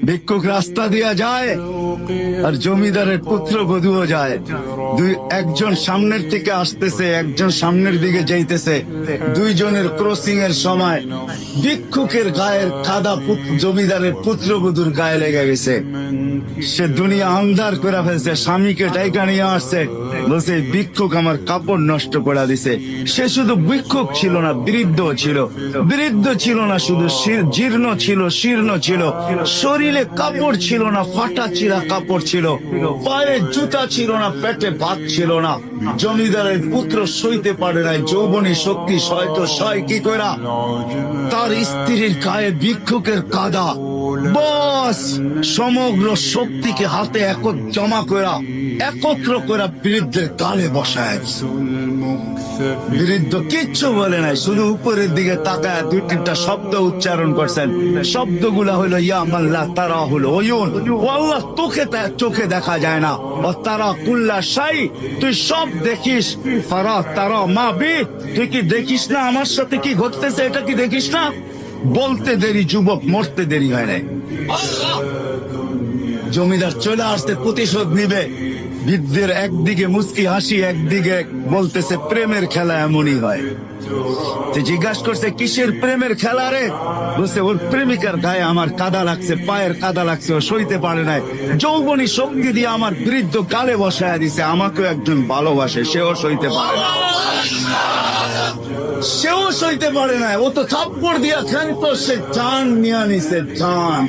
ভিক্ষুক রাস্তা দিয়া যায় আর জমিদারের পুত্রবধূও যায়। একজন সামনের থেকে আসতেছে, একজন সামনের দিকে যাইতেছে। দুইজনের ক্রসিং এর সময় ভিক্ষুকের গায়ের কাদা জমিদারের পুত্রবধূর গায়ে লেগে গেছে। সে দুনিয়া আন্ধার করে ফেলছে, স্বামীকে ডাইকা নিয়ে আসছে, বলছে ভিক্ষুক আমার কাপড় নষ্ট করে দিছে। সে শুধু ভিক্ষুক ছিল না, বৃদ্ধ ছিল। বৃদ্ধ ছিল না শুধু, জীর্ণ ছিল, শীর্ণ ছিল, শরীরে কাপড় ছিল না, ফাটা চিরা কাপড় ছিল, পায়ে জুতা ছিল না, পেটে ভাত ছিল না। জমিদারের পুত্র সইতে পারে নাই, যৌবনী শক্তি সয়তো সয় কি করা, তার স্ত্রীর গায়ে ভিক্ষুকের কাদা। বস সমগ্র শক্তিকে হাতে একত্র করা বৃদ্ধের গালে বসায়। বৃদ্ধ কিচ্ছু বলে নাই, শুধু উপরের দিকে তাকায় দুই তিনটা শব্দ উচ্চারণ করছেন। শব্দগুলা হলো ইয়া মাল্লাহ, তারা হলো ওয়ুন, ও আল্লাহ চোখে দেখা যায় না। ও তারা কুল্লা শাই, তুই সব দেখিস। ফারা তারা মা বি, তুই কি দেখিস না আমার সাথে কি ঘটতেছে? এটা কি দেখিস না? বলতে দেরি যুবক, মরতে দেরি হয় নাই। জমিদার চলে আসতে প্রতিশোধ নিবে। বৃদ্ধের একদিকে মুস্কি হাসি, একদিকে বলতেছে প্রেমের খেলা এমনই হয়। জিজ্ঞাসা করছে কিসের প্রেমের খেলা রে? বলছে ওর প্রেমিকার গায়ে আমার কাদা লাগছে, পায়ের কাদা লাগছে, ও সইতে পারে নাই। যৌবনী শক্তি দিয়ে আমার বৃদ্ধ গালে বসায় দিছে। আমাকেও একজন ভালোবাসে, সেও সইতে পারে না, সেও সইতে পারে না। ও তো থাপ্পড় দিয়া খেলতো, সে জান নিয়ে নিছে, জান।